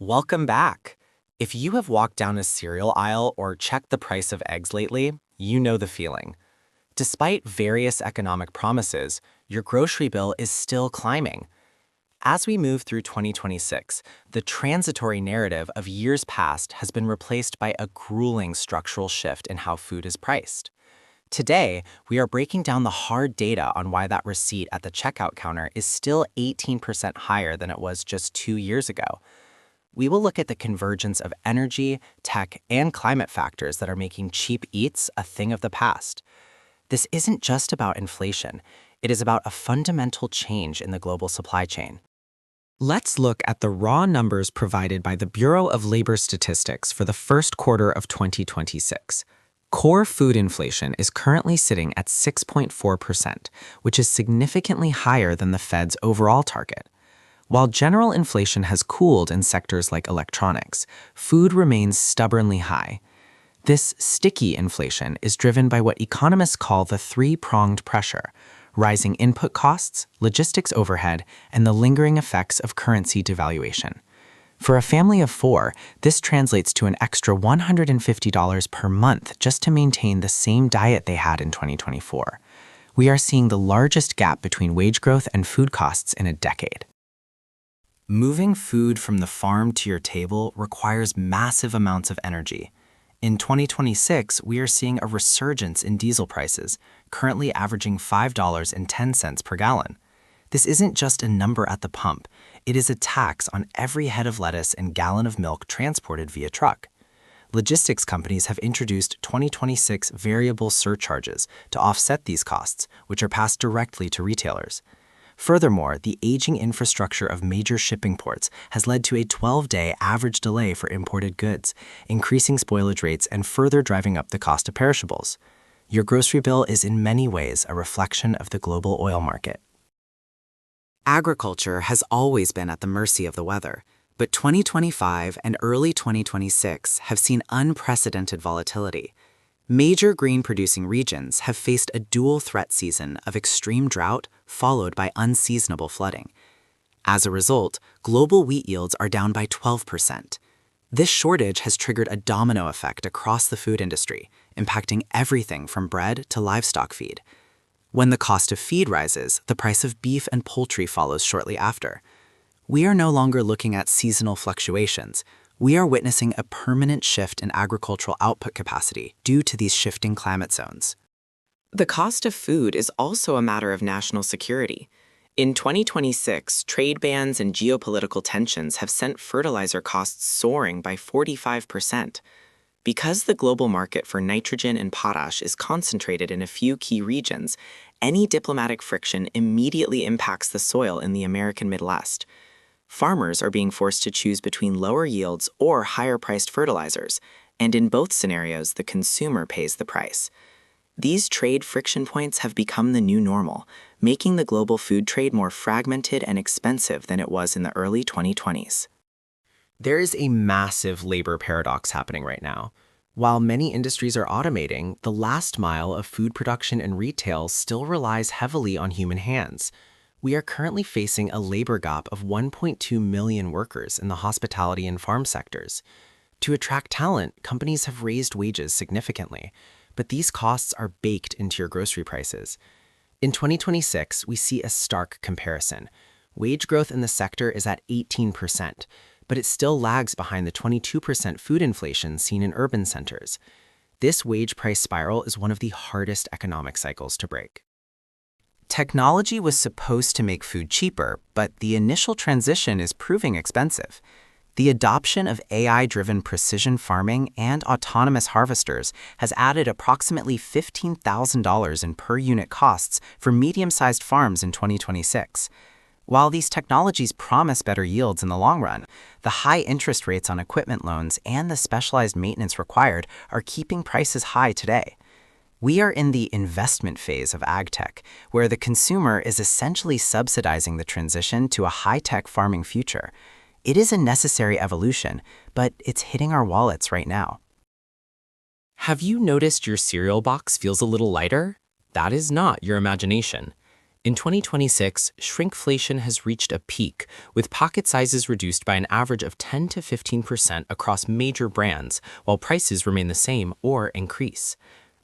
Welcome back. If you have walked down a cereal aisle or checked the price of eggs lately, you know the feeling. Despite various economic promises, your grocery bill is still climbing. As we move through 2026, the transitory narrative of years past has been replaced by a grueling structural shift in how food is priced. Today, we are breaking down the hard data on why that receipt at the checkout counter is still 18% higher than it was just 2 years ago. We will look at the convergence of energy, tech, and climate factors that are making cheap eats a thing of the past. This isn't just about inflation, it is about a fundamental change in the global supply chain. Let's look at the raw numbers provided by the Bureau of Labor Statistics for the first quarter of 2026. Core food inflation is currently sitting at 6.4%, which is significantly higher than the Fed's overall target. While general inflation has cooled in sectors like electronics, food remains stubbornly high. This sticky inflation is driven by what economists call the three-pronged pressure: rising input costs, logistics overhead, and the lingering effects of currency devaluation. For a family of four, this translates to an extra $150 per month just to maintain the same diet they had in 2024. We are seeing the largest gap between wage growth and food costs in a decade. Moving food from the farm to your table requires massive amounts of energy. In 2026, we are seeing a resurgence in diesel prices, currently averaging $5.10 per gallon. This isn't just a number at the pump, it is a tax on every head of lettuce and gallon of milk transported via truck. Logistics companies have introduced 2026 variable surcharges to offset these costs, which are passed directly to retailers. Furthermore, the aging infrastructure of major shipping ports has led to a 12-day average delay for imported goods, increasing spoilage rates and further driving up the cost of perishables. Your grocery bill is in many ways a reflection of the global oil market. Agriculture has always been at the mercy of the weather, but 2025 and early 2026 have seen unprecedented volatility. Major grain-producing regions have faced a dual threat season of extreme drought followed by unseasonable flooding. As a result, global wheat yields are down by 12%. This shortage has triggered a domino effect across the food industry, impacting everything from bread to livestock feed. When the cost of feed rises, the price of beef and poultry follows shortly after. We are no longer looking at seasonal fluctuations. We are witnessing a permanent shift in agricultural output capacity due to these shifting climate zones. The cost of food is also a matter of national security. In 2026, trade bans and geopolitical tensions have sent fertilizer costs soaring by 45%. Because the global market for nitrogen and potash is concentrated in a few key regions, any diplomatic friction immediately impacts the soil in the American Midwest. Farmers are being forced to choose between lower yields or higher-priced fertilizers, and in both scenarios, the consumer pays the price. These trade friction points have become the new normal, making the global food trade more fragmented and expensive than it was in the early 2020s. There is a massive labor paradox happening right now. While many industries are automating, the last mile of food production and retail still relies heavily on human hands. We are currently facing a labor gap of 1.2 million workers in the hospitality and farm sectors. To attract talent, companies have raised wages significantly, but these costs are baked into your grocery prices. In 2026, we see a stark comparison. Wage growth in the sector is at 18%, but it still lags behind the 22% food inflation seen in urban centers. This wage price spiral is one of the hardest economic cycles to break. Technology was supposed to make food cheaper, but the initial transition is proving expensive. The adoption of AI-driven precision farming and autonomous harvesters has added approximately $15,000 in per-unit costs for medium-sized farms in 2026. While these technologies promise better yields in the long run, the high interest rates on equipment loans and the specialized maintenance required are keeping prices high today. We are in the investment phase of ag tech, where the consumer is essentially subsidizing the transition to a high-tech farming future. It is a necessary evolution, but it's hitting our wallets right now. Have you noticed your cereal box feels a little lighter? That is not your imagination. In 2026, shrinkflation has reached a peak, with pocket sizes reduced by an average of 10 to 15% across major brands, while prices remain the same or increase.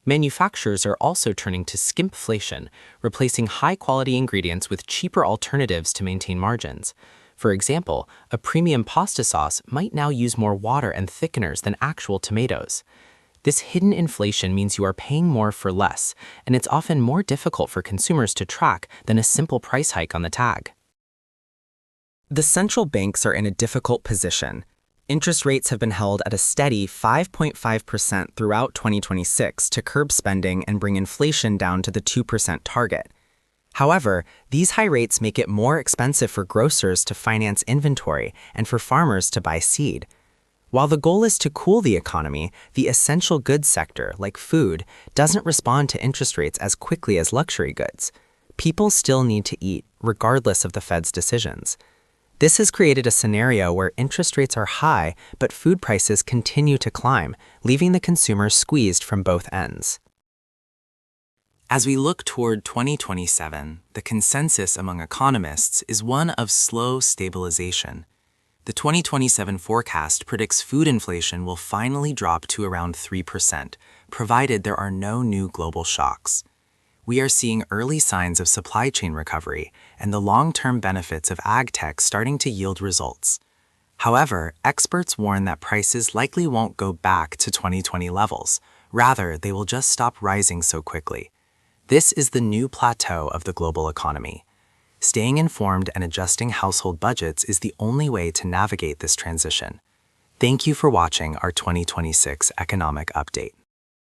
Manufacturers are also turning to skimpflation, replacing high-quality ingredients with cheaper alternatives to maintain margins. For example, a premium pasta sauce might now use more water and thickeners than actual tomatoes. This hidden inflation means you are paying more for less, and it's often more difficult for consumers to track than a simple price hike on the tag. The central banks are in a difficult position. Interest rates have been held at a steady 5.5% throughout 2026 to curb spending and bring inflation down to the 2% target. However, these high rates make it more expensive for grocers to finance inventory and for farmers to buy seed. While the goal is to cool the economy, the essential goods sector, like food, doesn't respond to interest rates as quickly as luxury goods. People still need to eat, regardless of the Fed's decisions. This has created a scenario where interest rates are high, but food prices continue to climb, leaving the consumer squeezed from both ends. As we look toward 2027, the consensus among economists is one of slow stabilization. The 2027 forecast predicts food inflation will finally drop to around 3%, provided there are no new global shocks. We are seeing early signs of supply chain recovery and the long-term benefits of ag tech starting to yield results. However, experts warn that prices likely won't go back to 2020 levels. Rather, they will just stop rising so quickly. This is the new plateau of the global economy. Staying informed and adjusting household budgets is the only way to navigate this transition. Thank you for watching our 2026 economic update.